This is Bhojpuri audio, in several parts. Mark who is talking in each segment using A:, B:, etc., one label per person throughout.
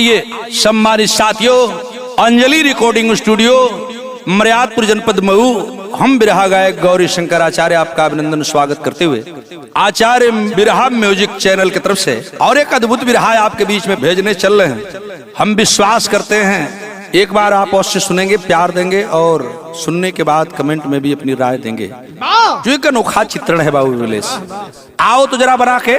A: आइए सम्मानित साथियों, अंजलि रिकॉर्डिंग स्टूडियो, मर्यादपुर जनपद मऊ, हम बिरहा गायक गौरी शंकर आचार्य आपका अभिनंदन स्वागत करते हुए आचार्य बिरहा म्यूजिक चैनल की तरफ से और एक अद्भुत बिरहा आपके बीच में भेजने चल रहे हैं। हम विश्वास करते हैं एक बार आप अवश्य सुनेंगे, प्यार देंगे और सुनने के बाद कमेंट में भी अपनी राय देंगे। जो एक अनोखा चित्रण है बाबू विमलेश, आओ तो जरा बना के।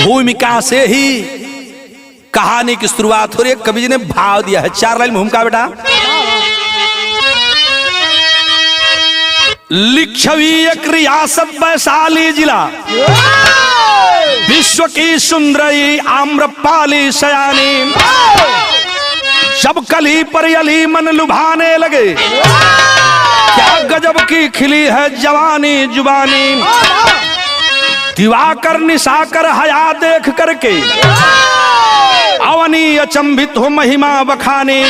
A: भूमिका से ही कहानी की शुरुआत हो रही है। कवि जी ने भाव दिया है, 4 लाइन भूमिका बेटा। लिच्छवी एक रियासत वैशाली जिला, विश्व की सुंदरी आम्रपाली सयानी, जब कली पर यली मन लुभाने लगे, क्या गजब की खिली है जवानी जुबानी, दिवाकर निशाकर हया देख करके अवनी अचंभित हो महिमा बखानी,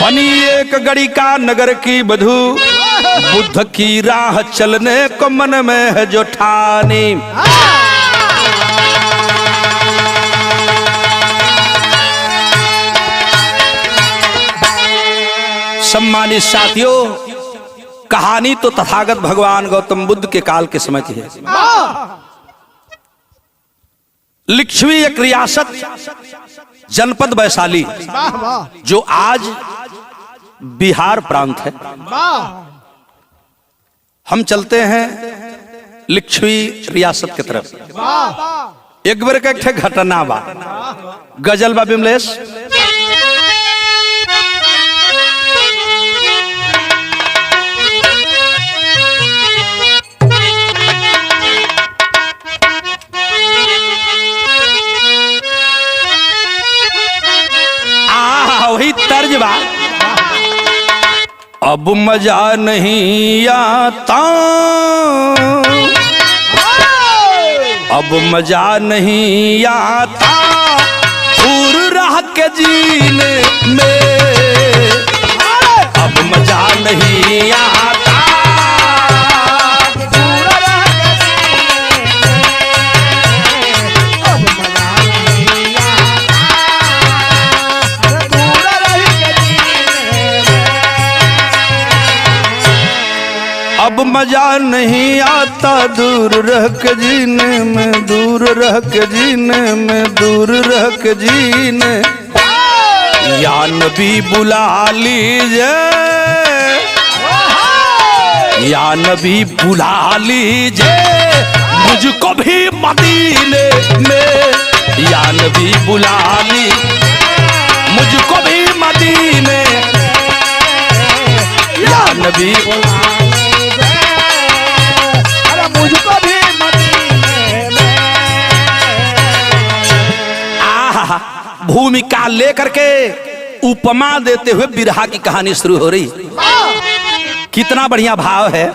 A: बनी एक गड़ी का नगर की बधू, बुद्ध की राह चलने को मन में है जो ठानी। सम्मानित साथियों, कहानी तो तथागत भगवान गौतम बुद्ध के काल के समय की है। लिच्छवी एक रियासत जनपद वैशाली, जो आज बिहार प्रांत है। हम चलते हैं लिच्छवी रियासत की तरफ। एक बार का एक घटना बा, गजल बा विमलेश। वही तर्ज बा। अब मजा नहीं आता, अब मजा नहीं आता दूर रह के जीने में, अब मजा नहीं आता। अब मजा नहीं आता दूर रह के जीने में, दूर रह के जीने में, दूर रह के जीने। या नबी बुला लीजिए, या नबी बुला लीजिए मुझको भी मदीने में, या नबी बुला ली मुझको भी मदीने, या नबी मुझको भी मदीने में। भूमिका लेकर के उपमा देते हुए बिरहा की कहानी शुरू हो रही। कितना बढ़िया भाव है।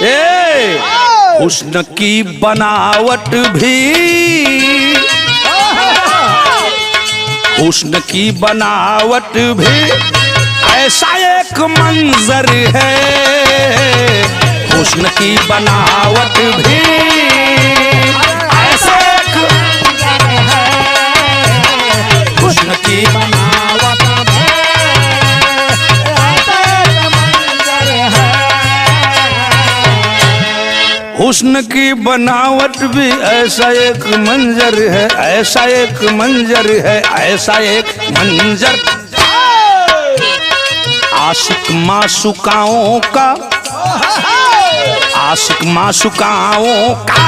A: ए हुस्न की बनावट भी, हुस्न की बनावट भी ऐसा एक मंजर है, हुस्न की बनावट भी ऐसा एक मंजर है, हुस्न की बनावट भी ऐसा एक मंजर है, हुस्न की बनावट भी ऐसा एक मंजर है, ऐसा एक मंजर है, ऐसा एक मंजर। आशिक माशुकाओं का, आशिक माशुकाओं का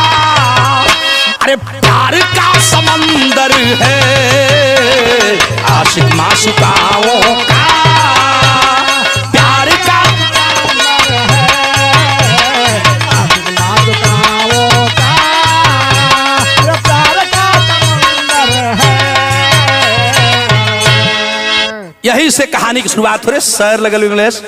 A: अरे प्यार का समंदर है आशिक माशुकाओं का, प्यार का यही से कहानी की शुरुआत हो रही। सर लगल इंग्लिश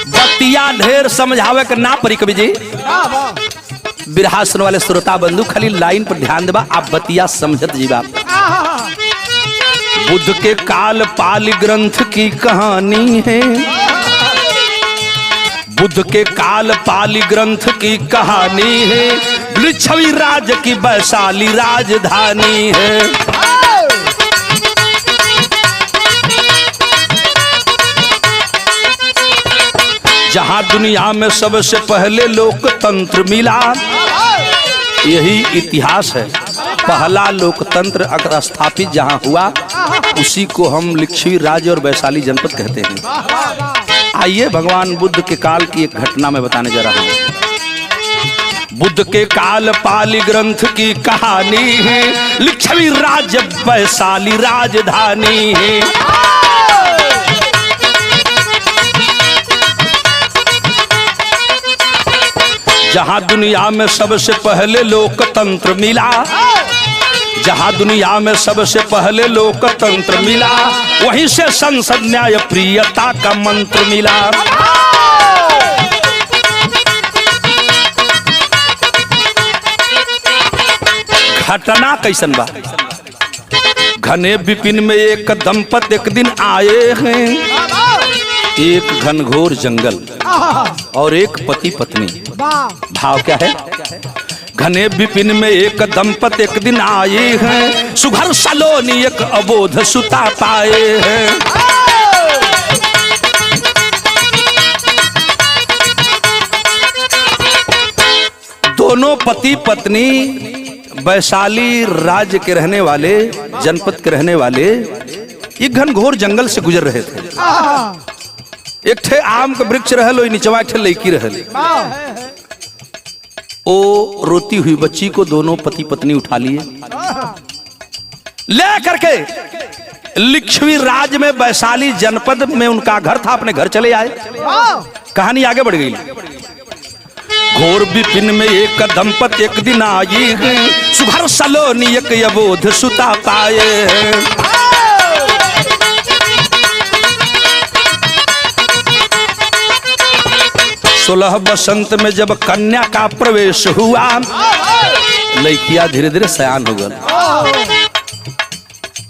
A: बतिया ढेर समझावे के ना परी कवि जी। बिरहा सुनने वाले श्रोता बंधु खाली लाइन पर ध्यान देबा, आप बतिया समझत जी बाप। बुद्ध के काल पाली ग्रंथ की कहानी है, बुद्ध के काल पाली ग्रंथ की कहानी है, लिच्छवी राज की वैशाली राजधानी है। जहां दुनिया में सबसे पहले लोकतंत्र मिला, यही इतिहास है। पहला लोकतंत्र अगर स्थापित जहां हुआ उसी को हम लिच्छवी राज और वैशाली जनपद कहते हैं। आइए भगवान बुद्ध के काल की एक घटना में बताने जा रहा हूं। बुद्ध के काल पाली ग्रंथ की कहानी है, लिच्छवी राज वैशाली राजधानी है। जहां दुनिया में सबसे पहले लोकतंत्र मिला, जहां दुनिया में सबसे पहले लोकतंत्र मिला, वहीं से संसद न्याय प्रियता का मंत्र मिला। घटना कैसन बा? घने विपिन में एक दंपति एक दिन आए हैं, एक घनघोर जंगल और एक पति पत्नी। भाव क्या है? घने विपिन में एक दंपति एक दिन आए हैं, सुघर सलोनी एक अबोध सुता पाए हैं। दोनों पति पत्नी वैशाली राज्य के रहने वाले, जनपद के रहने वाले, ये घनघोर जंगल से गुजर रहे थे। एक ठे आम का वृक्ष रहल, नीचवा एक ठे लड़की रहल। ओ रोती हुई बच्ची को दोनों पति पत्नी उठा लिए, ले करके लिच्छवी राज में वैशाली जनपद में उनका घर था, अपने घर चले आए। कहानी आगे बढ़ गई। घोर विपिन में एक दंपति एक दिन आई, सुघर सलोनी एक अबोध सुता पाए। 16 बसंत में जब कन्या का प्रवेश हुआ, लड़किया धीरे धीरे सयान हो गल।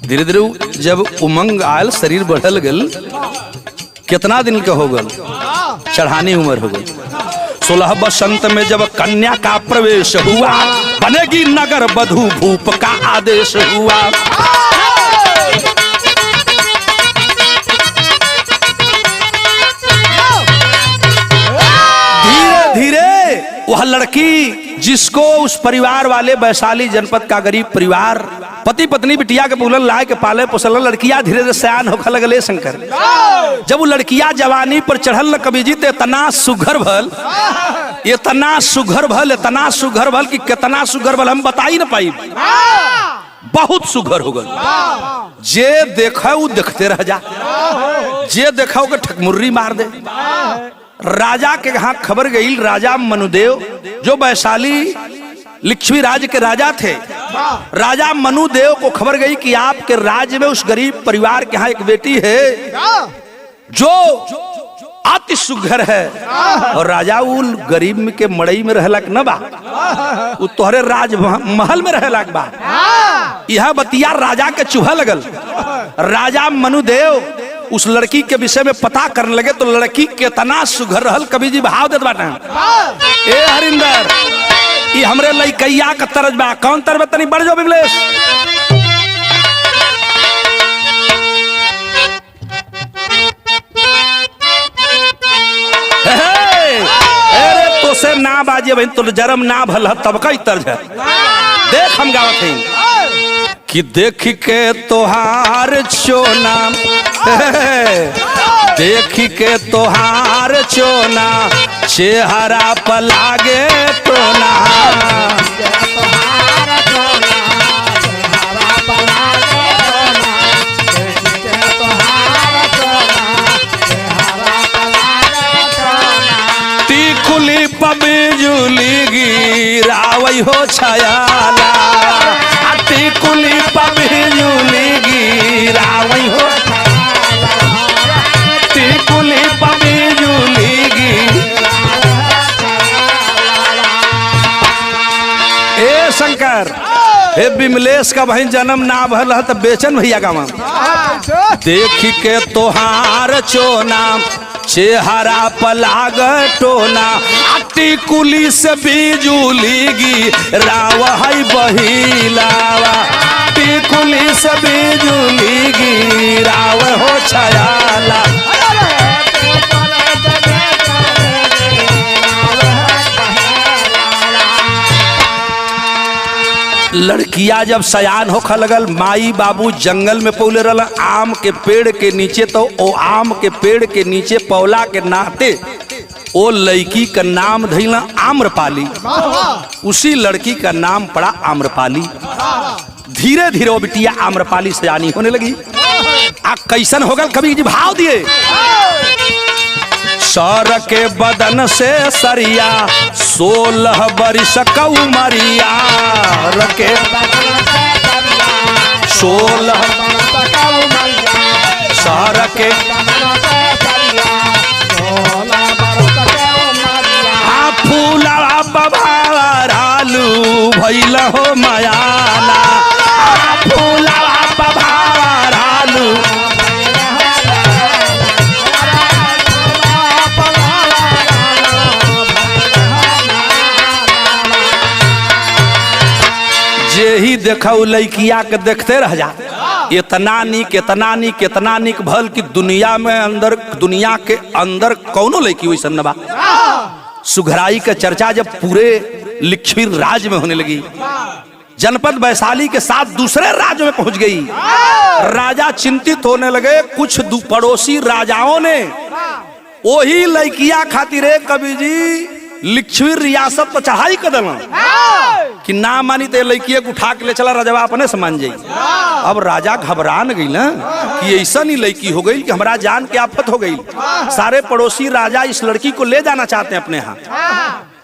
A: धीरे धीरे जब उमंग आयल, शरीर बढ़ल गल, कितना दिन का हो गल, चढ़ानी उम्र हो गई। 16 बसंत में जब कन्या का प्रवेश हुआ, बनेगी नगर बधू भूप का आदेश हुआ। वह लड़की जिसको उस परिवार वाले वैशाली जनपद का गरीब परिवार पति पत्नी बिटिया के बुलल लाए के पाले पोसल, लड़कियां धीरे धीरे सयान होखे लगले। शंकर जब वो लड़कियां जवानी पर चढ़ल न कवि जी, इतना सुघर भल, इतना सुघर भल, इतना सुघर भल कि कितना सुघर भल हम बता ही न पाई। बहुत सुघर हो गल। जे देखा वो देखते रह जा, जे देखा वो ठकमुर्री मार दे। राजा के यहाँ खबर गई, राजा मनुदेव जो वैशाली लिच्छवी राज्य के राजा थे, राजा मनुदेव को खबर गई कि आपके राज्य में उस गरीब परिवार के यहाँ एक बेटी है जो अति सुघर है, और राजा उल गरीब के मड़ई में रहलक न बा, उ तोहरे राज महल में रहलक बा। यह बतिया राजा के चुभा लगल। राजा मनुदेव उस लड़की के विषय में पता करने लगे, तो लड़की कितना सुघर रहल, कवि जी भाव देत बाटे। ए हरिंदर, ये हमरे लइकैया का तरज बा, कौन तरज तनी बढ़ जाओ बिमलेश। अरे तो से ना बाजे भाई, तो जरम ना भल तब का तर्ज है। देख हम गावत हैं कि देख के तोहार चोना, देख के तोहार चोना, चेहरा पर लागे टोना। टिकुली पबिजुली गिरावई हो छयाला, टिकुली पबिजुली गिरावई हो, टिकुली पबिजुली ए शंकर हे विमलेश का बहन जन्म ना भल तो बेचन भैया गाँव। देख के तोहार चोना, चेहरा पलाग टोना, टिकुली से बिजुली गिराव है बहिलावा, टिकुली से बिजुली गिराव हो छयाला। लड़किया जब सयान होखा लगल, माई बाबू जंगल में पौले रहल आम के पेड़ के नीचे, तो ओ आम के पेड़ के नीचे पौला के नाते ओ लड़की का नाम धइला आम्रपाली। उसी लड़की का नाम पड़ा आम्रपाली। धीरे धीरे वो बिटिया आम्रपाली सयानी होने लगी। आ कैसन होगल कवि जी भाव दिए, सर के बदन से सरिया 16 बरिस कउमरिया, रके 16 सर के फूला बभारालू भइल हो मयाला, फूला बभारालू। जे ही देखा लड़किया के देखते रह जा, इतना नीक भल कि दुनिया में अंदर, दुनिया के अंदर कौनो लड़की वैसा न बा। सुघराई का चर्चा जब पूरे लिच्छवी राज्य में होने लगी, जनपद वैशाली के साथ दूसरे राज्य में पहुंच गई। राजा चिंतित होने लगे। कुछ पड़ोसी राजाओं ने वही लड़किया खातिर कवि जी लिच्छवी रियासत पर चढ़ाई कर दिला कि ना मानी तो लड़किया को उठा के ले चला, राजवा अपने से मान जाई। अब राजा घबरान गई ना कि ऐसा नहीं लड़की हो गई कि हमारा जान के आफत हो गई। सारे पड़ोसी राजा इस लड़की को ले जाना चाहते हैं अपने यहाँ।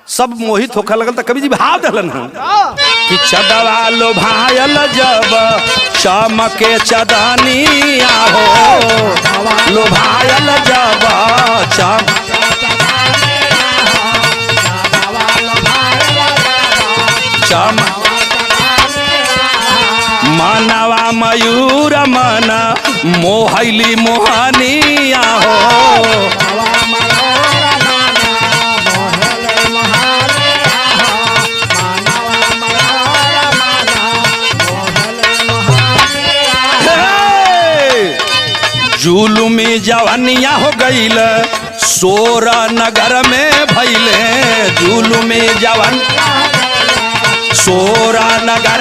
A: सब मोहित होकर लगल तो कवि जी भाव दलन कि चदवा लो भायल जब चमके चदनिया हो, लो भायल जब मनवा मयूर मन मोहली मोहनिया हो, जुलुमी जवानिया हो गईल सोर नगर में भैले, जुलुमी जवान सोरा नगर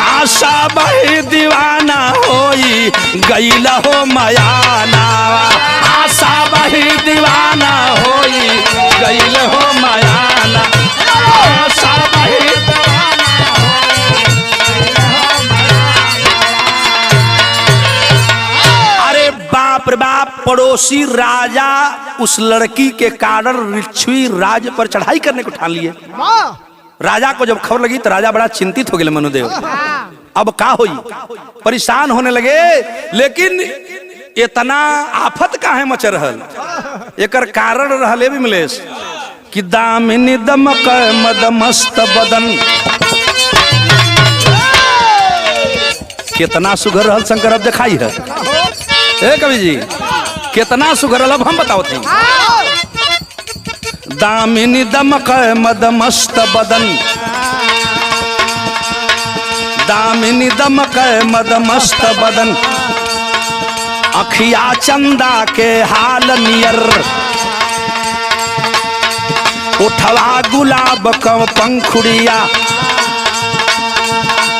A: आशा बही दीवाना होई गईला हो मयाना, आशा बही दीवाना होई गईल हो मयाना, आशा बही बाप रे बाप। पड़ोसी राजा उस लड़की के कारण लिच्छवी राज्य पर चढ़ाई करने को ठान लिए। राजा को जब खबर लगी तो राजा बड़ा चिंतित हो गए मनुदेव। अब का होई, परेशान होने लगे। लेकिन इतना आफत काहे मच रहल, एकर कारण रहले विमलेश कि दामिनी दमक मदमस्त बदन। कितना सुघर रहल शंकर, अब दिखाई है ए कवि जी, कितना सुघर रहल। अब हम बताओ थे। दामिनी दमक मदमस्त बदन, दामिनी दमक मदमस्त बदन, अखिया चंदा के हाल नियर, उठवा गुलाब कम पंखुड़िया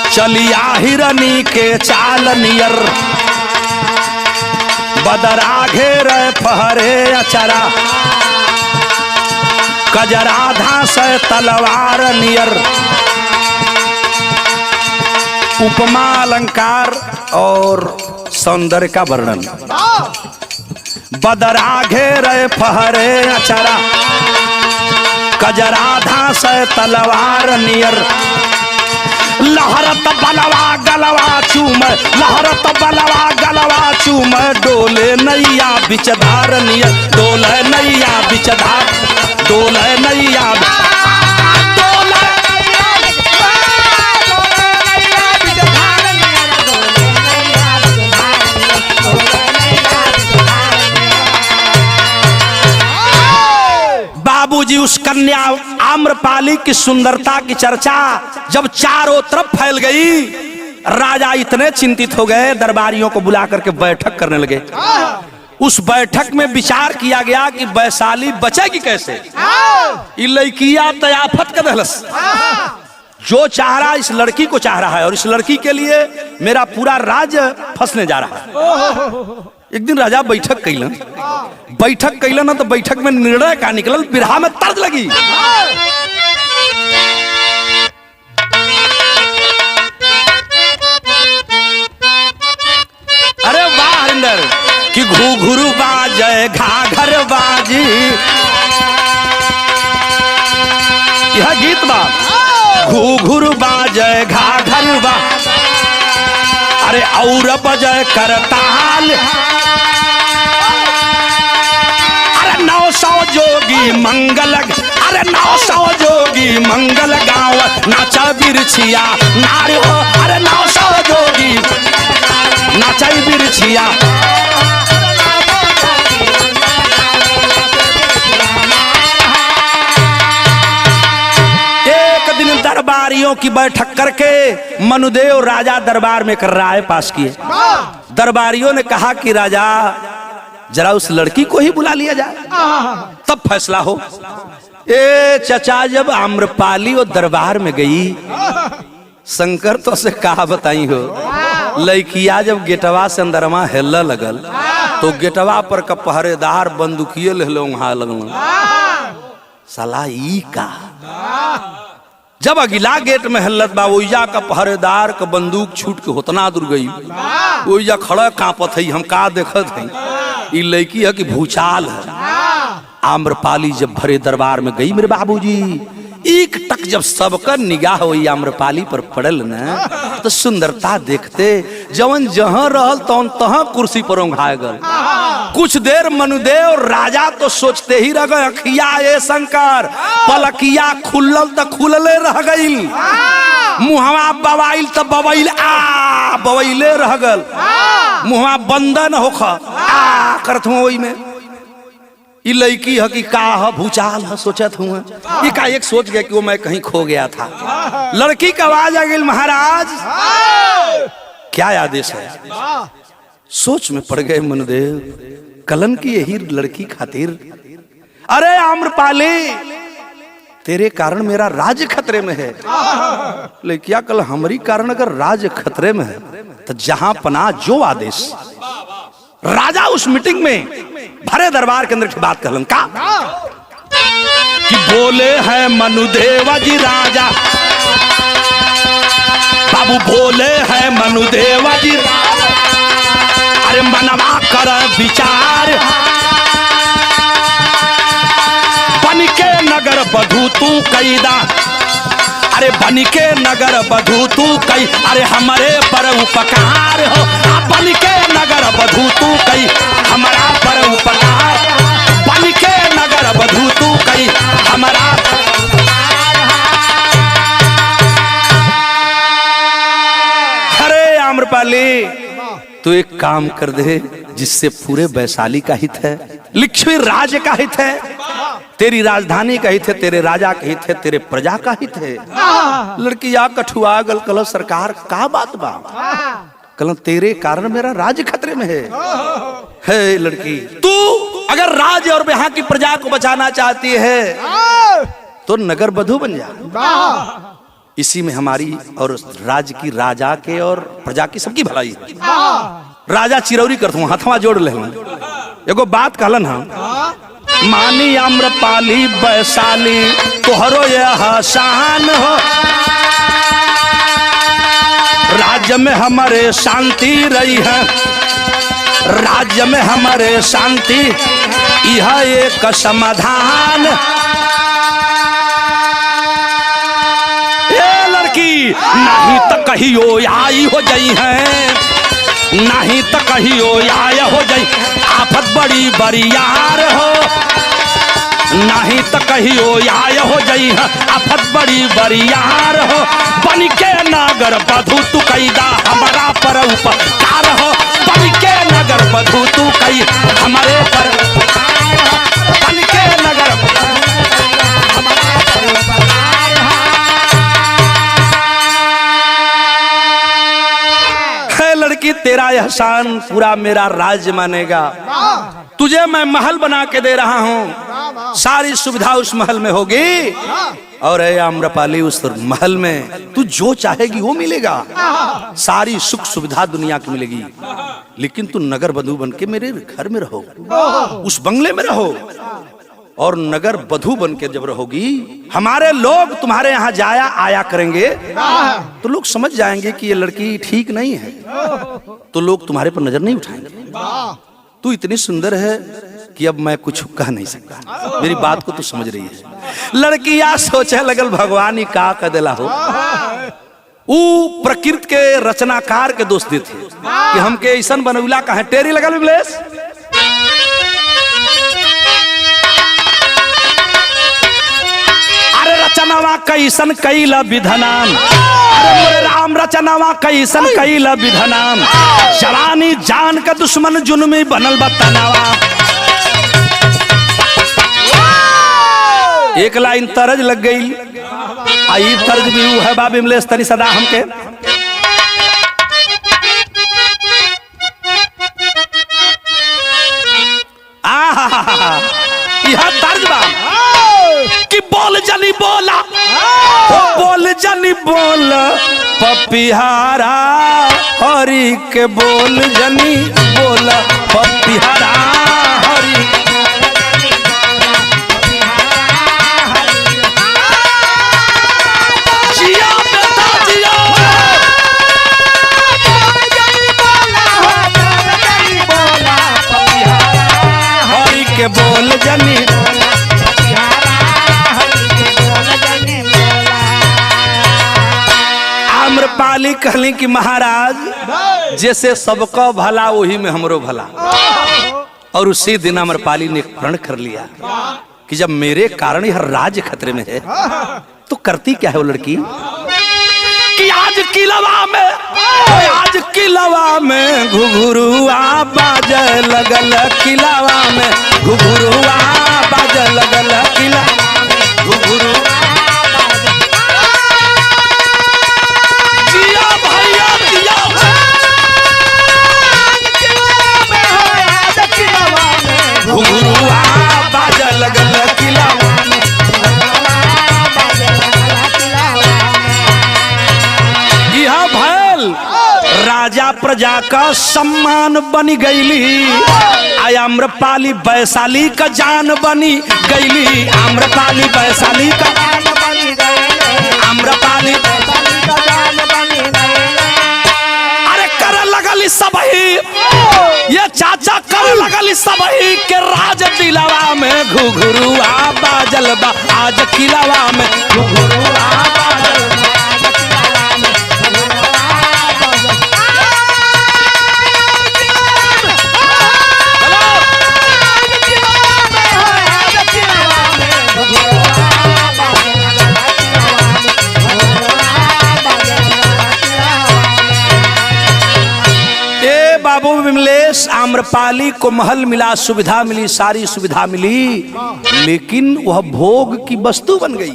A: चलिया हिरनी के चाल नियर बदरा घेर फहरे अचरा कजरा धास तलवार नियर। उपमा अलंकार और सौंदर्य का वर्णन। बदरा घेर फहरे अचरा कजरा धास तलवार नियर। लहरत बलवा गलवा चूम लहरत बलवा गलवा चूम डोले नैया बिचधार नियर। डोले नैया बिचधार डोले नैया बाबूजी उस कन्या आम्रपाली की सुंदरता की चर्चा जब चारों तरफ फैल गई, राजा इतने चिंतित हो गए, दरबारियों को बुला करके बैठक करने लगे। उस बैठक में विचार किया गया कि वैशाली बचेगी कैसे। ये लड़कियां तयाफत का दहलस जो चाह रहा इस लड़की को चाह रहा है और इस लड़की के लिए मेरा पूरा राज्य फंसने जा रहा है। एक दिन राजा बैठक कैलन तो बैठक में निर्णय का निकलल, बिरहा में तर्ज लगी। अरे वाह हरिंदर कि घुघरू बाजे घाघर बाजी, यह गीत बा। घुघरू बाजे घाघर बा अरे और बजे करताल। अरे 900 जोगी मंगल अरे 900 जोगी मंगल गाँव नाचा बिरछिया नारी हो। अरे 900 जोगी नाचा बिरछिया। दरबारियों की बैठक करके मनुदेव राजा दरबार में कर राय पास किए। दरबारियों ने कहा कि राजा जरा उस लड़की को ही बुला लिया जाए तब फैसला हो। ए चचा जब आम्रपाली वो दरबार में गई, शंकर तो से कहा बताई हो, लड़किया जब गेटवा से अंदरमा हेल्ला लगल तो गेटवा पर का पहरेदार बंदूकिये ले लो वहां लगल। साला ई का जब अगिला गेट में हल्लत बा ओइजा का पहरेदार का बंदूक छूट के होतना दूर गई, ओइजा खड़ा कांपत है। हम का देखत है ई लड़की है कि भूचाल है। आम्रपाली जब भरे दरबार में गई मेरे बाबूजी, एक टक जब सबका निगाह हुई आम्रपाली पर पड़ल न तो सुंदरता देखते जवन जहां रहल तवन तहां कुर्सी पर ओंघा गल। कुछ देर मनुदेव राजा तो सोचते ही रह गए, अखिया ए शंकर पलकिया खुलल तो खुलले रह गई, मुहवा बवाइल तो बवाइल आ बवाइले रह गल, मुहवा बंदन होख आ करत हूं। ओई में ये लड़की है कि का है भूचाल है सोचत हूँ। ये का एक सोच गया कि वो मैं कहीं खो गया था। लड़की का आवाज आ गई, महाराज क्या आदेश है। सोच में पड़ गए मनुदेव, कलन की यही लड़की खातिर। अरे आम्रपाली तेरे कारण मेरा राज्य खतरे में है। लेकिन क्या कल हमारी कारण अगर राज्य खतरे में है तो जहां पना जो आदेश। राजा उस मीटिंग में भरे दरबार के अंदर की बात कहलन का कि बोले हैं मनुदेव जी राजा, बाबू बोले हैं मनुदेव जी। अरे मनवा कर विचार बन के नगर बधू तू कैदा। अरे बन के नगर बधू तू कई, अरे हमारे पर उपकार हो। बन के नगर बधू तू कई हमारा पर उपकार, बन के नगर बधू तू कई हमारा। अरे आम्रपाली तू एक काम कर दे जिससे पूरे वैशाली का हित है, लिच्छवी राज्य का हित है, तेरी राजधानी का हित है, तेरे राजा का हित है, तेरे प्रजा का हित है। लड़की या कठुआ गल कल सरकार का बात बा, कल तेरे कारण मेरा राज्य खतरे में है। लड़की तू अगर राज और यहाँ की प्रजा को बचाना चाहती है तो नगर बधू बन जा। इसी में हमारी और राज्य की, राजा के और प्रजा की सबकी भलाई है। राजा चिरौरी करता हूँ, हथवा जोड़ ले। एगो बात कहलन हम, मानी आम्रपाली वैशाली तोहरो यह शान हो, राज्य में हमारे शांति रही है, राज्य में हमारे शांति यह एक समाधान। ये लड़की नहीं तो कहियो आई हो जाई है, नहीं तो कहियो आय हो जाई आफत बड़ी बरियार हो, नहीं तो कहियो आय हो जाई आफत बड़ी बरियार हो। बन के नगर बधू तू कैदा हमारा पर उपकार हो, बन के नगर बधू तू कई हमारे पर, बन के नगर लड़की तेरा एहसान पूरा मेरा राज्य मानेगा। तुझे मैं महल बना के दे रहा हूँ, सारी सुविधा उस महल में होगी और आम्रपाली उस महल में तू जो चाहेगी वो मिलेगा, सारी सुख सुविधा दुनिया की मिलेगी। लेकिन तू नगर बधू बन के मेरे घर में रहो, उस बंगले में रहो, और नगर बधू बन के जब रहोगी हमारे लोग तुम्हारे यहाँ जाया आया करेंगे तो लोग समझ जाएंगे कि ये लड़की ठीक नहीं है, तो लोग तुम्हारे पर नजर नहीं उठाएंगे। तू इतनी सुंदर है कि अब मैं कुछ कह नहीं सकता, मेरी बात को तू समझ रही है। लड़की या सोचे लगल भगवान ही का कदेला हो, वो प्रकृति के रचनाकार के दोस्त थे कि हमके ऐसा बनौला कहे टेरी लगल विमलेश। रचनावा कैसन कैला विधनाम, राम रचनावा कैसन कैला विधनाम, जवानी जान का दुश्मन जुनमी बनल बतनावा। एक लाइन तरज लग गई, आई तर्ज भी है बाबी मिलेस तनी सदा हमके। यह तर्ज बा कि बोल जनी बोला, बोल जनी बोल पपिहारा, हरि के बोल जनी बोल पपिहारा, हरि जिया बेटा जिया, हरि के बोल जनी आम्रपाली कहली कि महाराज जैसे सबका भला वही में हमरो भला। और उसी दिन आम्रपाली ने प्रण कर लिया कि जब मेरे कारण यह राज्य खतरे में है तो करती क्या है वो लड़की कि आज किलवा में, आज किलवा में घुघुरुआ बाजे लगल, किलवा में घुघुरुआ बाजे लगल, किला घुघुरुआ घुघुरुआ बाजे लगल, किला यह भैल राजा प्रजा का सम्मान बनी गईली, आम्रपाली वैशाली का जान बनी गईली, आम्रपाली वैशाली का आम्रपाली अरे कर लगल सबही, ये चाचा कर लगल सबही के राज दिलवा में घुघुरुआ बाजल बा, आज किलवा में घुघुरुआ बाजल बा। बाबू विमलेश आम्रपाली को महल मिला, सुविधा मिली, सारी सुविधा मिली, लेकिन वह भोग की वस्तु बन गई।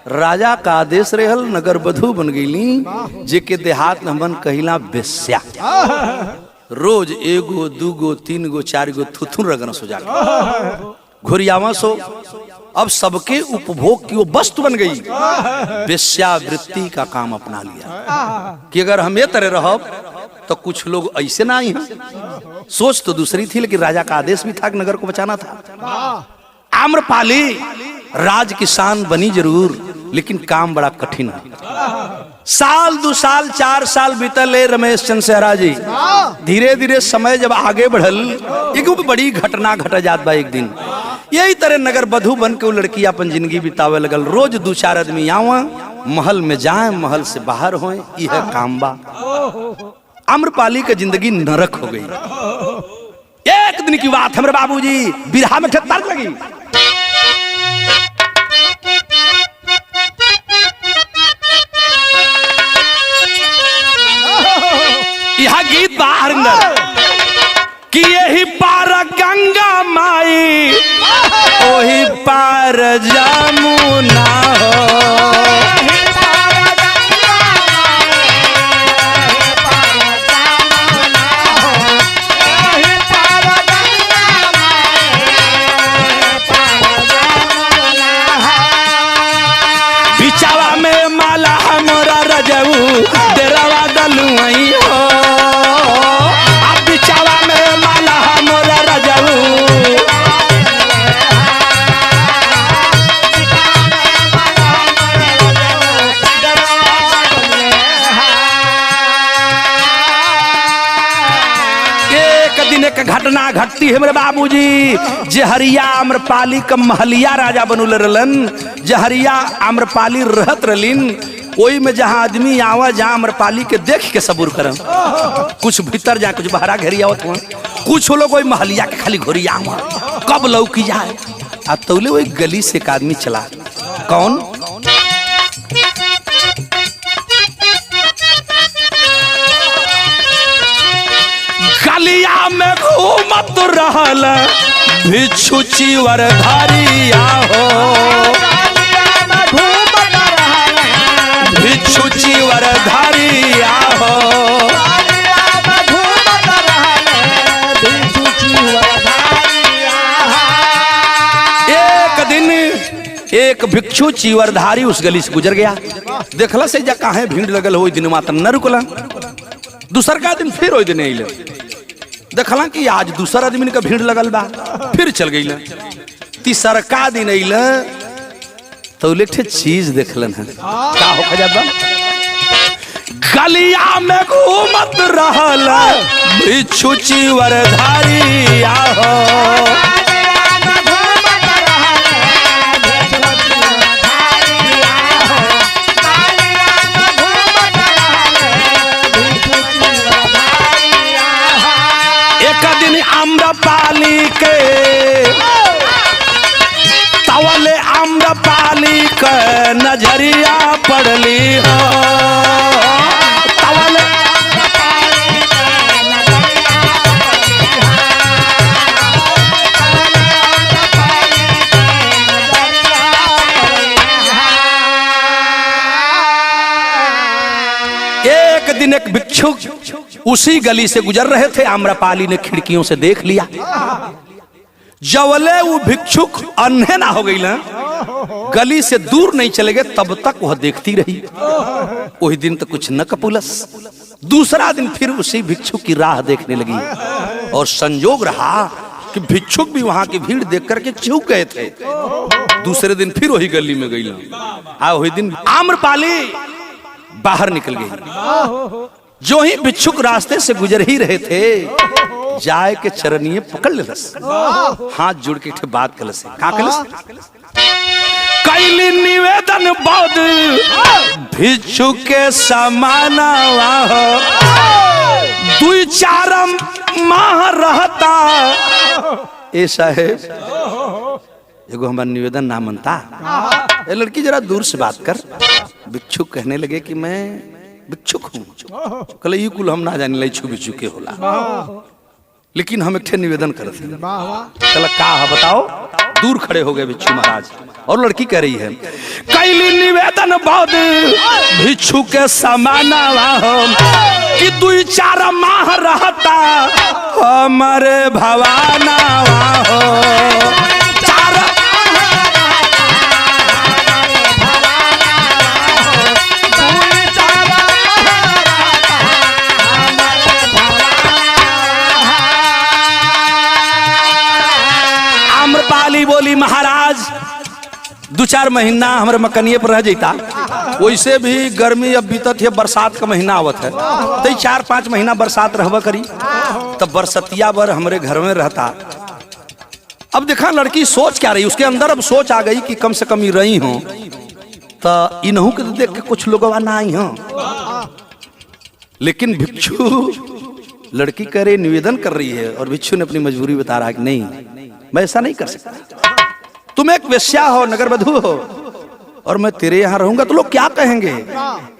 A: राजा का आदेश रहल, नगर बधू बन गई, जे के देहात में हमन कहिला बेस्या। रोज एगो दूगो तीन गो चार गो थुथुन रगन सो जाके घुरियावा सो अब सबके उपभोग की वो वस्तु बन गई। वेश्यावृत्ति का काम अपना लिया कि अगर हम ये तरह रहब तो कुछ लोग ऐसे ना आई हैं। सोच तो दूसरी थी, लेकिन राजा का आदेश भी था कि नगर को बचाना था। आम्रपाली राज की शान बनी जरूर, लेकिन काम बड़ा कठिन है। साल 2 साल 4 साल बीतल रमेश चंद्र सेहरा जी। धीरे धीरे समय जब आगे बढ़ल, एक बड़ी घटना घट जात बा। एक दिन यही तरह नगर बधू बन के वो लड़की अपन जिंदगी बितावे लगल। रोज 2-4 आदमी आवा, महल में जाए, महल से बाहर होए, यह काम बा। आम्रपाली की जिंदगी नरक हो गई। एक दिन की बात, हमारे बाबूजी बिरहा में ठत्तर लगी। यह गीत बाहर कि यही पार गंगा माई, ओही पार जमुना हो। बिचावा में माला हमरा रजऊ डेरावा दलुई हो। घटना घटती है मेरे बाबूजी। जहरिया आम्रपाली का महलिया राजा बनल रहलन। जहरिया आम्रपाली रहत रहलिन ओई में, जहां आदमी आवा, जहां आम्रपाली के देख के सबूर करन। कुछ भीतर जा, कुछ बाहर घेरिया होत हुआ। कुछ लोग वही महलिया के खाली घोरिया हुआ, कब लौकी जाए। आ तौले वही गली से एक आदमी चला। कौन? गलिया में घूमत रहल भिक्षु चिवरधारिया हो। भिक्षु चिवरधारिया हो। एक दिन एक भिक्षु चिवरधारी उस गली से गुजर गया। देखला से जा काहे भीड़ लगल हो, दिन मात्र न रुकला। दूसर का दिन फिर ओई दिन अइले, देखला कि आज दूसरा आदमी का भीड़ लगल बा, फिर चल गई। तीसर का दिन अइल तो लेठे चीज देखलन है। का हो खजाबा? गलिया में घूमत रहल भिक्षु चिवरधारिया हो। आम्रपाली के तवले आम्रपाली के नजरिया पड़ली हो। तवले एक दिन एक भिक्षुक उसी गली से गुजर रहे थे। आम्रपाली ने खिड़कियों से देख लिया। जवले वो भिक्षुक अन्हे ना हो गई ना, गली से दूर नहीं चले गए, तब तक वह देखती रही। वही दिन तो कुछ न कपुलस। दूसरा दिन फिर उसी भिक्षुक की राह देखने लगी, और संजोग रहा कि भिक्षुक भी वहां की भीड़ देख करके चूक गए थे। दूसरे दिन फिर वही गली में गई। वही दिन आम्रपाली बाहर निकल गई। जो ही भिक्षुक रास्ते से गुजर ही रहे थे, जाए के चरनिए पकड़ ले रस, हाथ जुड़ के बात कर लस। का कलस? कैली निवेदन बौद्ध भिक्षु के समानवा हो। 2-4 माह रहता ऐसा है। एगो हमारा निवेदन ना मनता। ए लड़की जरा दूर से बात कर। भिक्षुक कहने लगे कि मैं भिक्षुक हूँ। कल ये कुल हम ना जाने लइछु भिक्षुक के होला, लेकिन हम एक निवेदन करते। कल का बताओ? दूर खड़े हो गए भिक्षु महाराज और लड़की कह रही है, कैली निवेदन बौद्ध भिक्षु के समाना हो कि 2-4 माह रहता हमारे भवाना हो। आम्रपाली बोली, महाराज 2-4 महीना हमारे मकनिए पर रह जाता, वैसे भी गर्मी अब बीतत है, बरसात का महीना आवत है, तो 4-5 महीना बरसात रहबा करी, तब बरसतिया बर हमारे घर में रहता। अब देखा लड़की सोच क्या रही, उसके अंदर अब सोच आ गई कि कम से कम ही रही हो तो इन्हों के देख के कुछ लोग ना आई हो। लेकिन भिक्षु लड़की करे निवेदन कर रही है और भिक्षु ने अपनी मजबूरी बता रहा है कि नहीं, मैं ऐसा नहीं कर सकता, तुम एक वेश्या हो, नगर वधू हो और मैं तेरे यहाँ रहूंगा तो लोग क्या कहेंगे।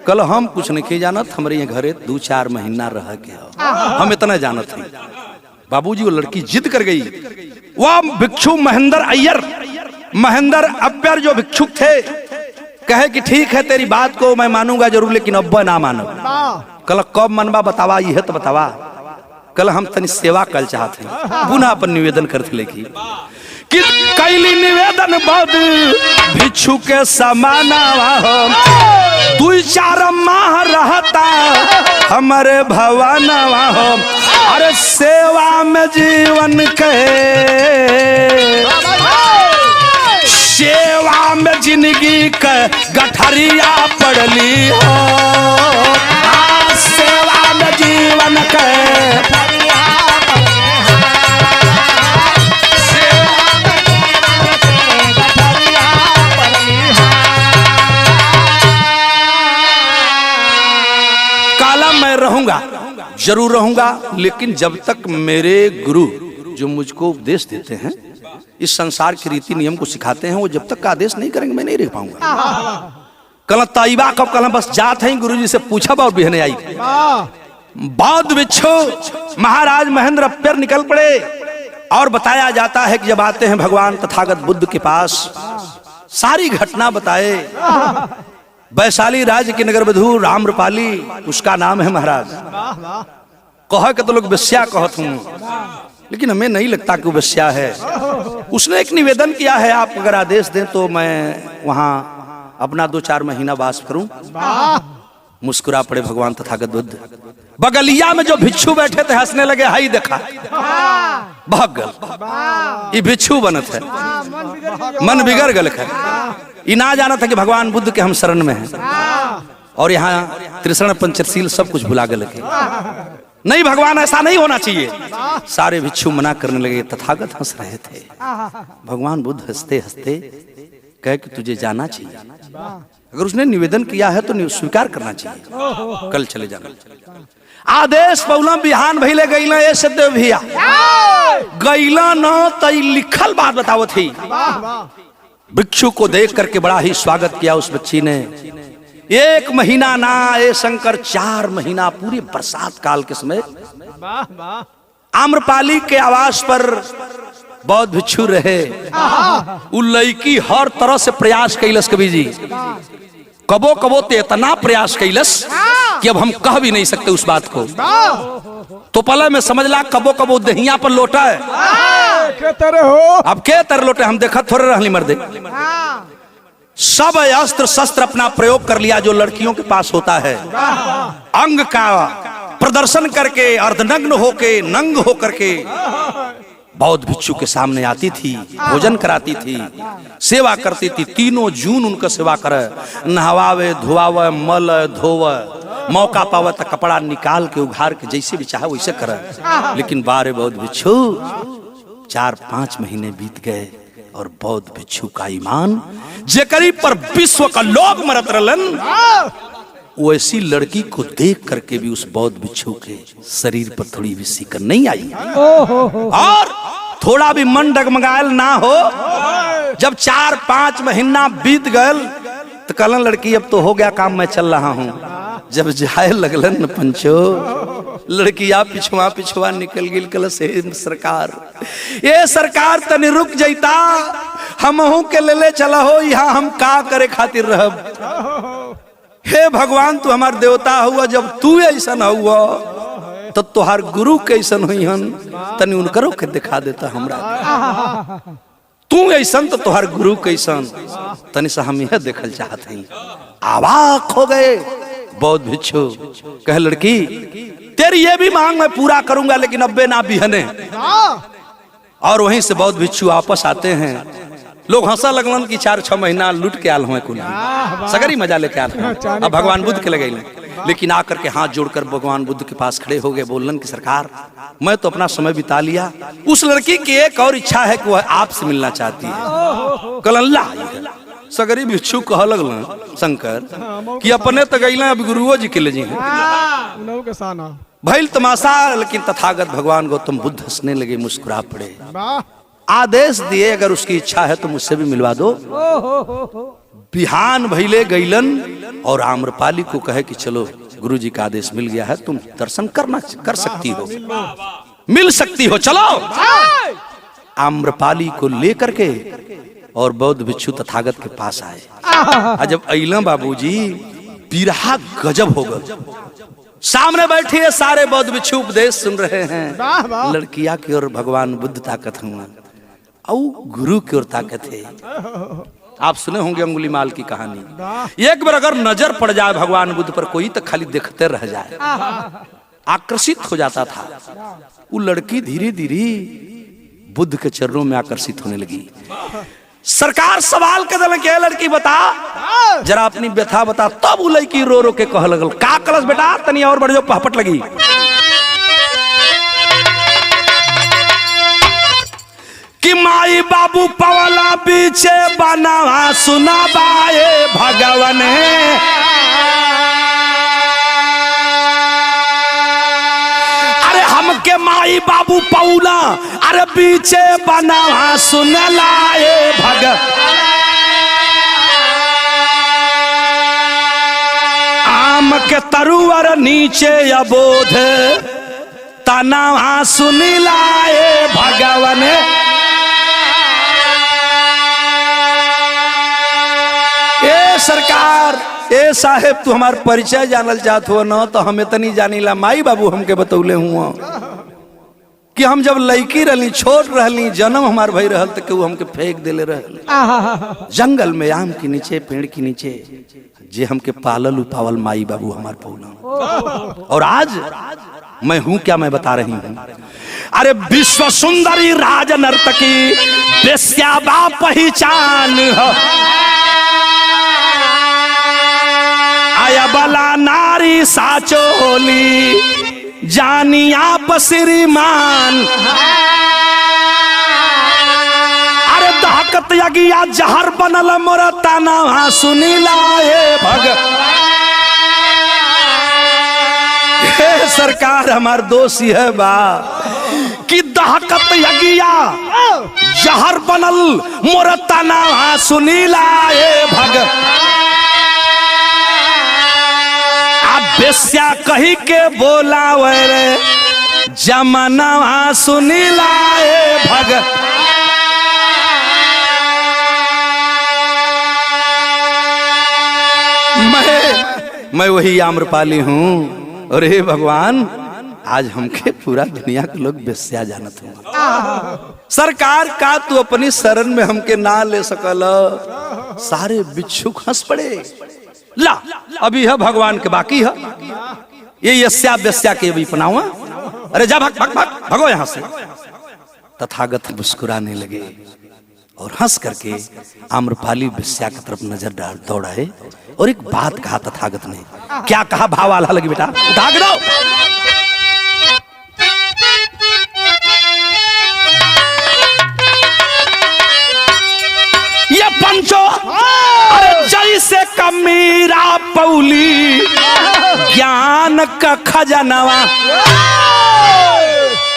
A: कल हम कुछ नहीं जानत, हमारे यहाँ घरे 2-4 महीना रह गया, हम इतना जानत हैं। बाबूजी वो लड़की जिद कर गई। वह भिक्षु महेंद्र अय्यर जो भिक्षुक थे कहे कि ठीक है तेरी बात को मैं मानूंगा जरूर, लेकिन अब्बा ना मानो। कल कब मनवा बतावा, यह तो बतावा। कल हम तनी सेवा कल चाहते हैं, पुनः अपन निवेदन करते लेकी कि कैली निवेदन बौद्ध भिक्षु के समाना हो 2-4 माह रहता हमारे भवाना हो। अरे सेवा में जीवन के, सेवा में जिंदगी के गठरिया पड़ली हो, सेवा में जीवन के रहूंगा, जरूर रहूंगा, लेकिन जब तक मेरे गुरु जो मुझको उपदेश देते हैं, इस संसार के रीति नियम को सिखाते हैं, वो जब तक का आदेश नहीं करेंगे मैं नहीं रह पाऊंगा। कल ताइबा कब कल बस जात है गुरु जी से पूछा और बिहने आई। बौद्ध भिक्षु महाराज महेंद्र अय्यर निकल पड़े और बताया जाता है कि जब आते हैं भगवान तथागत बुद्ध के पास, सारी घटना बताए। वैशाली राज्य की नगर वधू आम्रपाली उसका नाम है महाराज। कह के तो लोग वेश्या कहत हूँ, लेकिन हमें नहीं लगता कि वो वेश्या है। उसने एक निवेदन किया है, आप अगर आदेश दें तो मैं वहां अपना 2-4 महीना वास करूं। मुस्कुरा पड़े भगवान तथागत बुद्ध। बगलिया में जो भिक्षु बैठे थे हंसने लगे, हाई देखा भाग गल, ये भिक्षु बनत है, मन बिगड़ गल है। ये ना जाना था कि भगवान बुद्ध के हम शरण में हैं और यहाँ त्रिशरण पंचशील सब कुछ भुला गए। नहीं भगवान ऐसा नहीं होना चाहिए। सारे भिक्षु मना करने लगे, तथागत हंस रहे थे। भगवान बुद्ध हंसते हंसते कहे कि तुझे जाना चाहिए, अगर उसने निवेदन किया है तो स्वीकार करना चाहिए, कल चले जाना। आदेश पौला बिहान भइले गईला ए सदेव भैया गईला न तई लिखल बात बतावो थी। भिक्षु को देख करके बड़ा ही स्वागत किया उस बच्ची ने। 1 महीना ना ए शंकर 4 महीना पूरी बरसात काल के समय आम्रपाली के आवास पर बौद्ध भिक्षु रहे। उ लड़की हर तरह से प्रयास कैलस कवि जी, कबो कबो तो इतना प्रयास कैलस कि अब हम कह भी नहीं सकते उस बात को। तो पहले में समझ ला कबो कबो दहिया पर लोटा है, अब के तरह लोटे हम देखा थोड़े रहली मर्दे। सब अस्त्र शस्त्र अपना प्रयोग कर लिया जो लड़कियों के पास होता है। अंग का प्रदर्शन करके अर्धनग्न होके नंग होकर के बौद्ध भिक्षु के सामने आती थी, भोजन कराती थी, सेवा करती थी। 3 जून उनका सेवा करे, नहवावे धोवावे मल धोवे, मौका पावे तो कपड़ा निकाल के उघार के जैसे भी चाहे वैसे करे। लेकिन बारे बौद्ध भिक्षु 4-5 महीने बीत गए और बौद्ध भिक्षु का ईमान जेकरी पर विश्व का लोग मरत रहलन, वैसी लड़की को देख करके भी उस बौद्ध भिक्षु के शरीर पर थोड़ी भी सिकन नहीं आई और थोड़ा भी मन डगमगायल ना हो। जब 4-5 महीना बीत गए तो कहलन लड़की अब तो हो गया काम, मैं चल रहा हूँ। जब जाए लगलन पंचो, लड़किया पिछुआ निकल गिल। कल से सरकार ये सरकार तनी रुक जाता, हमहू के ले चला हो यहाँ हम का करे खातिर रहब। हे भगवान तू हमार देवता हुआ, जब तू ऐसा हुआ तो तुहार गुरु कैसन हुई हन तनी उनकरो के दिखा देता हमरा। तू ऐसन तो तुहार गुरु कैसन तनी सा हम यह देखल चाहत हई। अवाक हो गए बौद्ध भिक्षु। कहे लड़की तेरी ये भी मांग मैं पूरा करूंगा लेकिन अब्बे ना बिहने। और वहीं से बौद्ध भिक्षु वापस आते हैं। लोग हंसा लगलन कि 4-6 महीना लूट के आल हुए कुल सगरी मजा लेके आल। अब भगवान बुद्ध के लगे, लेकिन आकर के हाथ जोड़कर भगवान बुद्ध के पास खड़े हो गए। बोलन कि सरकार मैं तो अपना समय बिता लिया, उस लड़की की एक और इच्छा है कि वह आपसे मिलना चाहती है। कलल्ला सगरी भिक्षु कह लगलन शंकर कि अपने तो गईले अब गुरुओ जी के ले जी भइल तमाशा। लेकिन तथागत भगवान गौतम बुद्ध हंसने लगे, मुस्कुरा पड़े। आदेश दिए अगर उसकी इच्छा है तो मुझसे भी मिलवा दो। बिहान भइले गईलन और आम्रपाली को कहे कि चलो गुरुजी का आदेश मिल गया है, तुम दर्शन कर सकती हो, मिल सकती हो, चलो। आम्रपाली को लेकर के और बौद्ध भिक्षु तथागत के पास आए। जब अइला बाबूजी बिरहा गजब हो गए। सामने बैठे सारे बौद्ध भिक्षु उपदेश सुन रहे हैं। लड़किया की ओर भगवान बुद्ध ताकत हुआ और गुरु की ओर ताकत है। आप सुने होंगे अंगुलीमाल की कहानी। एक बार अगर नजर पड़ जाए भगवान बुद्ध पर कोई तो खाली देखते रह जाए, आकर्षित हो जाता था। वो लड़की धीरे धीरे बुद्ध के चरणों में आकर्षित होने लगी। सरकार सवाल कर दिल के लड़की बता जरा अपनी व्यथा बता। तब वो लड़की रो रो के कह लगल का कलश बेटा तनी और बढ़ जो पहपट लगी। कि माई बाबू पवला पीछे बना सुना बाए भगवान अरे हमके माई बाबू पौला अरे पीछे बना सुन लाए भग आम के तरुवर नीचे अबोध तना सुन लाए भगवान। सरकार ए साहेब तू हमार परिचय जानल चाहत हो न तो हमें तनी जानीला। माई बाबू हमके बतौले हुआ कि हम जब लड़की रहली छोट रहली जन्म हमार भई रहल तो केहू हमके फेंक देले रहल जंगल में आम के नीचे पेड़ के नीचे जे हमके पालल उपावल माई बाबू हमार पौला। और आज मैं हूं क्या मैं बता रही हूं। अरे विश्व सुंदरी राज नर्तकी बेस्या बा पहचान हो आया बला नारी साचोली जानी आप श्रीमान। अरे दहकत यगिया जहर बनल मोर ताना सुनी लाए भग। हे सरकार हमार दोष है बा कि दहकत यगिया जहर बनल मोर ताना सुनी लाए भग। बेस्या कही के बोला रे जमाना सुनी लाए भग। मैं वही आम्रपाली हूँ। और हे भगवान आज हमके पूरा दुनिया के लोग बेस्या जानत हूँ। सरकार का तू अपनी शरण में हमके ना ले सकल। सारे भिक्षुक हंस पड़े। ला अभी है भगवान के बाकी है ये यस्या बेस्या के भी अपनावा। अरे जा भग भग भग भगो यहां से। तथागत मुस्कुराने लगे और हंस करके आम्रपाली बेस्या की तरफ नजर डाल दौड़ाए और एक बात कहा तथागत ने। क्या कहा भाव आल्हा लगी बेटा उठा के दो। ये पंचो अरे जैसे कमीरा पौली ज्ञान का खजनवा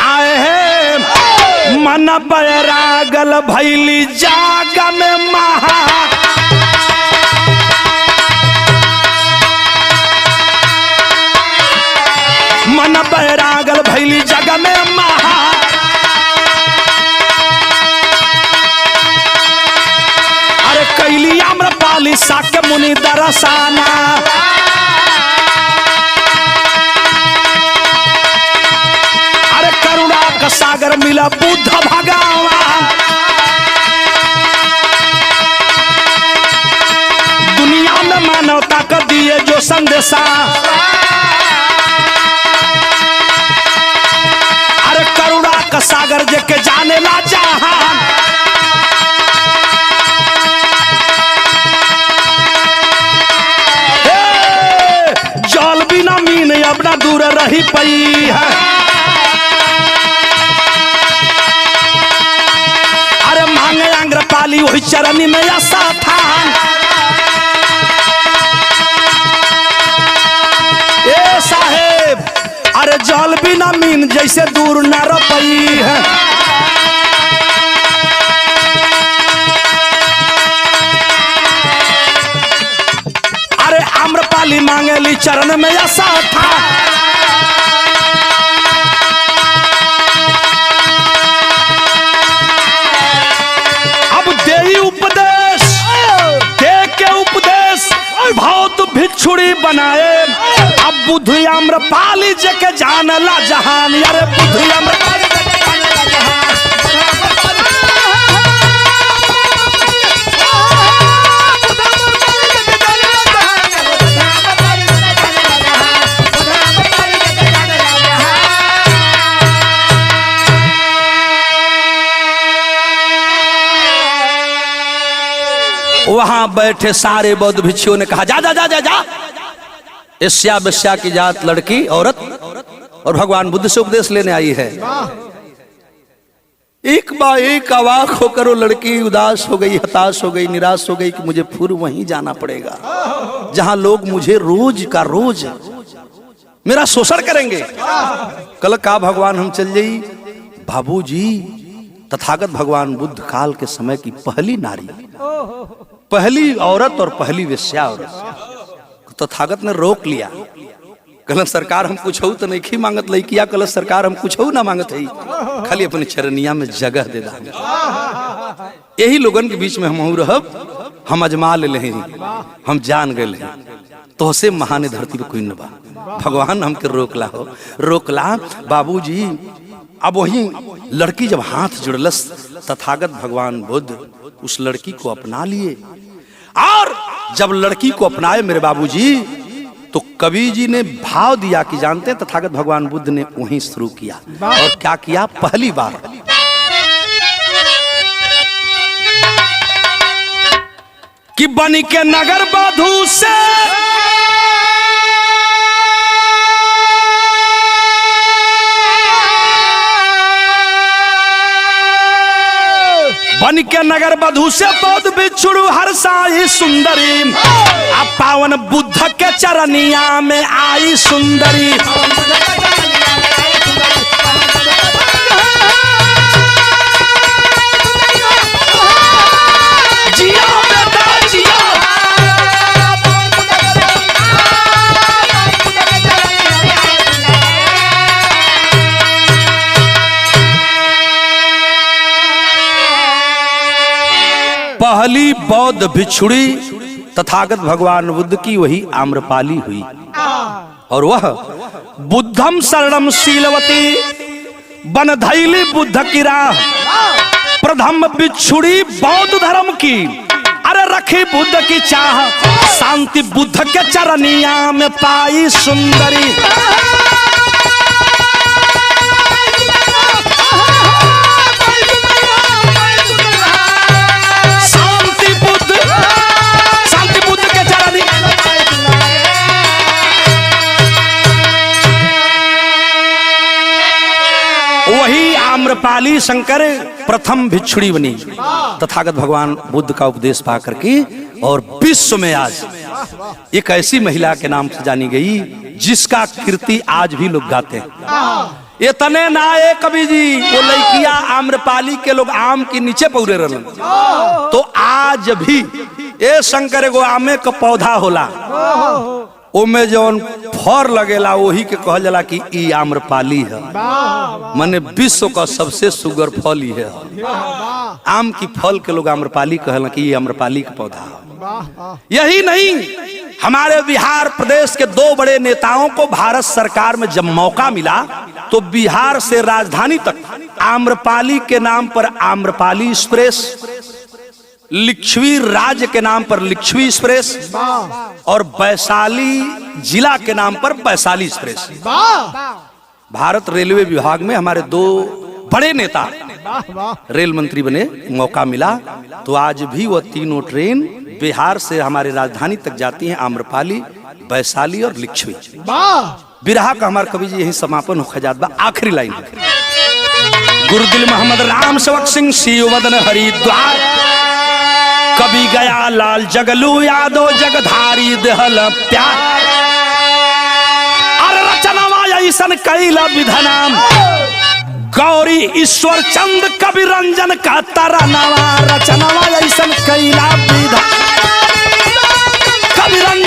A: आए हैं मन बैरागल भैली जाग में महा। मन बैरागल भैली जग में महा साके मुनि दरसाना। अरे करुणा का सागर मिला बुद्ध भगवान। दुनिया में मानवता का दिए जो संदेशा। अरे करुणा का सागर जेके जाने ला जहान। जल बिना मीन अपना दूर रही पई है। अरे मांगे आंग्रपाली वही चरनी में ऐसा थान। ए साहेब अरे जल बिना मीन जैसे दूर न रपई है। अरे आम्रपाली मांगेली चरण में ऐसा था। अब देई उपदेश दे के उपदेश बहुत भिक्षुड़ी बनाए। अब बुद्धि आम्रपाली जके जानला जहान। अरे बुद्धि आम्रपाली वहां बैठे सारे बौद्ध भिक्षुओं ने कहा जा जा जा जा जा। एशिया बेश्या की जात लड़की औरत और भगवान बुद्ध से उपदेश लेने आई है। एक बार एक अवाक होकर वो लड़की उदास हो गई, हताश हो गई, निराश हो गई कि मुझे फिर वहीं जाना पड़ेगा जहां लोग मुझे रोज का रोज मेरा शोषण करेंगे। कल का भगवान हम चल जाई। बाबूजी तथागत भगवान बुद्ध काल के समय की पहली नारी, पहली औरत और पहली वेश्या औरत तथागत ने रोक लिया। कल सरकार हम कुछ तो नहीं मांगत लइकिया। कल सरकार हम कुछ ना मांगत है, खाली अपने चरनिया में जगह दे दा। यही लोगन के बीच में हम रहब, हम अजमा ले लें, हम जान गए हैं तो से महान धरती पे कोई न बा। भगवान हमके रोकला हो, रोकला बाबूजी। अब वही लड़की जब हाथ जुड़लस तथागत भगवान बुद्ध उस लड़की को अपना लिए। और जब लड़की को अपनाए मेरे बाबूजी तो कवि जी ने भाव दिया कि जानते हैं तथागत भगवान बुद्ध ने वहीं शुरू किया। और क्या किया? पहली बार कि बनी के नगर बधू से बन के नगर बधू से बौद्ध बिछुड़ू हर साई सुंदरी। अब पावन बुद्ध के चरनिया में आई सुंदरी। जिया बेटा जिया। पहली बौद्ध भिक्षुड़ी तथागत भगवान बुद्ध की वही आम्रपाली हुई। और वह बुद्धम शरणम शीलवती बन धैली बुद्ध की राह। प्रथम भिक्षुड़ी बौद्ध धर्म की अरे रखी बुद्ध की चाह। शांति बुद्ध के चरनिया में पाई सुंदरी। वही आम्रपाली शंकर प्रथम भिक्षुड़ी बनी तथागत भगवान बुद्ध का उपदेश पा करके। और विश्व में आज एक ऐसी महिला के नाम से जानी गई जिसका कीर्ति आज भी लोग गाते हैं। इतने ना है कवि जी, वो लड़किया आम्रपाली के लोग आम के नीचे पौरे रहलन। तो आज भी ए शंकर एगो आमे का पौधा होला ओमे जौन फर लगेला वही के कहल जाला कि ई आम्रपाली है। माने विश्व का सबसे सुगर फल ही है। आम की फल के लोग आम्रपाली कहला कि ये आम्रपाली का पौधा है। यही नहीं, हमारे बिहार प्रदेश के दो बड़े नेताओं को भारत सरकार में जब मौका मिला तो बिहार से राजधानी तक आम्रपाली के नाम पर आम्रपाली एक्सप्रेस, लिच्छवी राज्य के नाम पर लिच्छवी एक्सप्रेस और वैशाली जिला के नाम पर वैशाली एक्सप्रेस। भारत रेलवे विभाग में हमारे दो बड़े नेता रेल मंत्री बने, मौका मिला तो आज भी वह तीनों ट्रेन बिहार से हमारे राजधानी तक जाती हैं, आम्रपाली, वैशाली और लिच्छवी। बिरहा का हमारा कवि जी यही समापन हो खजात बा। आखिरी लाइन, गुरुदिल मोहम्मद राम सेवक सिंह शिवदन हरिद्वार, कभी गया लाल जगलू यादव जगधारी देहल प्यार, अरे रचनावा ऐसन कैला विधनाम, गौरी ईश्वर चंद कवि रंजन का तरानावा, रचनावा ऐसन कैला विधनाम, कवि रंजन